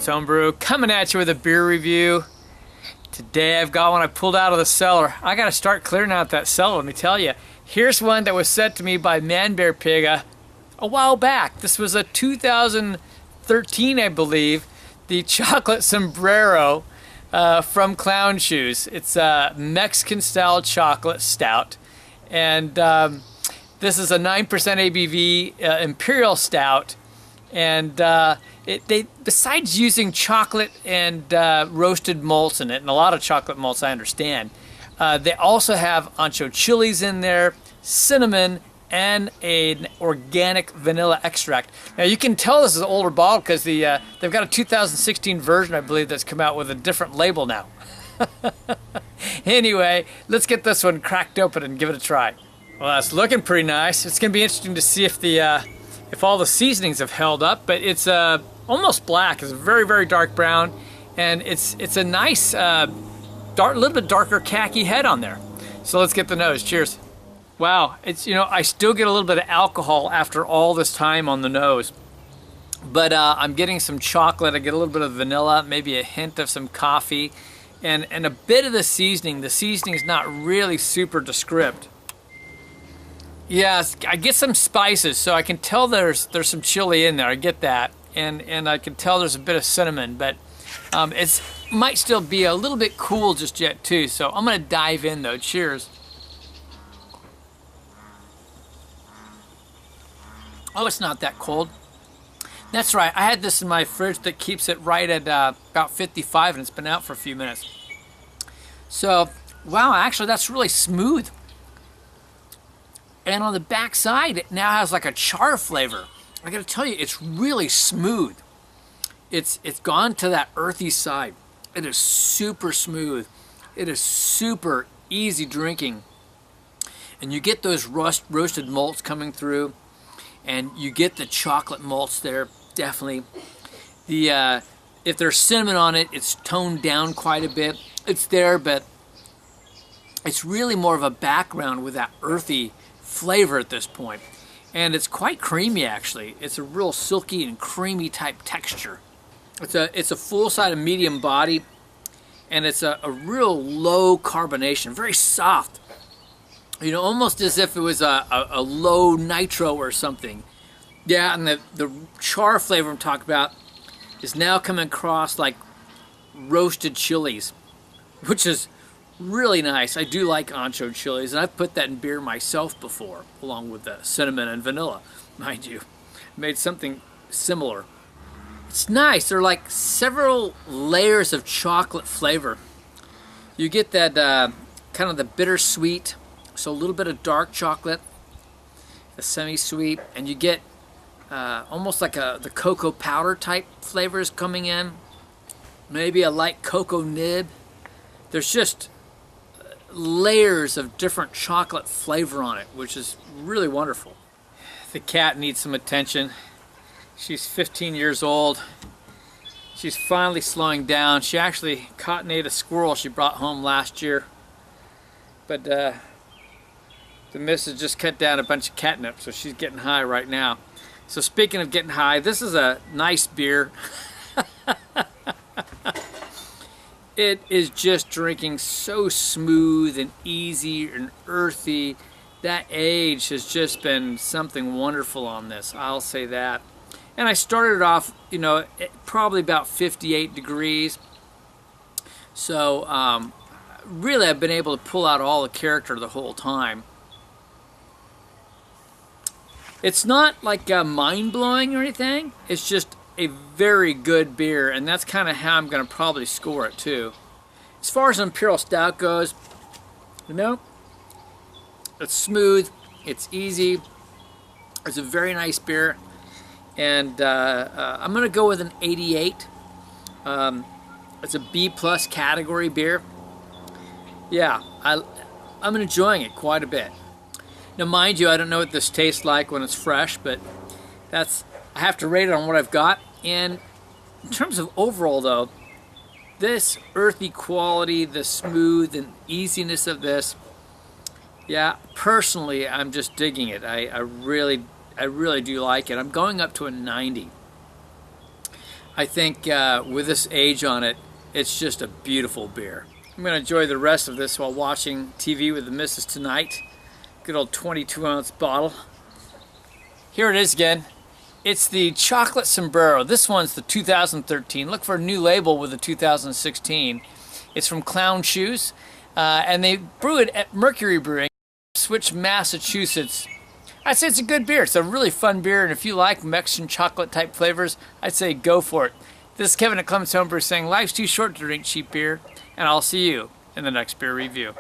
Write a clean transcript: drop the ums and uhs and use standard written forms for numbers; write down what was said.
Sombrero, coming at you with a beer review. Today I've got one I pulled out of the cellar. I gotta start clearing out that cellar, let me tell you. Here's one that was sent to me by Man Bear Pig a while back. This was a 2013, I believe, the chocolate sombrero from Clown Shoes. It's a Mexican style chocolate stout, and this is a 9% ABV Imperial stout. And besides using chocolate and roasted malts in it, and a lot of chocolate malts I understand, they also have ancho chilies in there, cinnamon, and an organic vanilla extract. Now you can tell this is an older bottle because they've got a 2016 version, I believe, that's come out with a different label now. Anyway, let's get this one cracked open and give it a try. Well, that's looking pretty nice. It's going to be interesting to see if all the seasonings have held up, but it's almost black. It's a very, very dark brown, and it's a nice, little bit darker khaki head on there. So let's get the nose. Cheers. Wow, I still get a little bit of alcohol after all this time on the nose, but I'm getting some chocolate. I get a little bit of vanilla, maybe a hint of some coffee, and a bit of the seasoning. The seasoning's not really super descript. Yeah, I get some spices, so I can tell there's some chili in there. I get that, and I can tell there's a bit of cinnamon, but it might still be a little bit cool just yet too. So I'm gonna dive in though. Cheers. Oh, it's not that cold. That's right. I had this in my fridge that keeps it right at about 55, and it's been out for a few minutes. So, wow, actually that's really smooth. And on the back side, it now has like a char flavor. I gotta tell you, it's really smooth. It's gone to that earthy side. It is super smooth. It is super easy drinking. And you get those roasted malts coming through, and you get the chocolate malts there, definitely. If there's cinnamon on it, it's toned down quite a bit. It's there, but it's really more of a background with that earthy flavor at this point, and it's quite creamy actually. It's a real silky and creamy type texture. It's a full-sided medium body, and it's a real low carbonation, very soft. Almost as if it was a low nitro or something. Yeah, and the char flavor I'm talking about is now coming across like roasted chilies, which is really nice. I do like ancho chilies, and I've put that in beer myself before, along with the cinnamon and vanilla, mind you. Made something similar. It's nice. There are like several layers of chocolate flavor. You get that kind of the bittersweet, so a little bit of dark chocolate, the semi-sweet, and you get almost like the cocoa powder type flavors coming in. Maybe a light cocoa nib. There's just layers of different chocolate flavor on it, which is really wonderful. The cat needs some attention. She's 15 years old. She's finally slowing down. She actually caught and ate a squirrel she brought home last year, but the missus just cut down a bunch of catnip, so she's getting high right now. So speaking of getting high, this is a nice beer. It is just drinking so smooth and easy and earthy. That age has just been something wonderful on this, I'll say that. And I started off, at probably about 58 degrees. So really I've been able to pull out all the character the whole time. It's not like mind-blowing or anything. It's just a very good beer, and that's kind of how I'm going to probably score it too. As far as Imperial Stout goes, it's smooth, it's easy, it's a very nice beer, and I'm going to go with an 88. It's a B+ category beer. Yeah, I'm enjoying it quite a bit. Now mind you, I don't know what this tastes like when it's fresh, but I have to rate it on what I've got. And in terms of overall though, this earthy quality, the smooth and easiness of this, yeah, personally I'm just digging it. I really do like it. I'm going up to a 90. I think with this age on it, it's just a beautiful beer. I'm going to enjoy the rest of this while watching TV with the missus tonight. Good old 22-ounce bottle. Here it is again. It's the Chocolate Sombrero. This one's the 2013. Look for a new label with the 2016. It's from Clown Shoes, and they brew it at Mercury Brewing, Ipswich, Massachusetts. I'd say it's a good beer. It's a really fun beer, and if you like Mexican chocolate type flavors, I'd say go for it. This is Kevin at Clem's Homebrew saying life's too short to drink cheap beer, and I'll see you in the next beer review.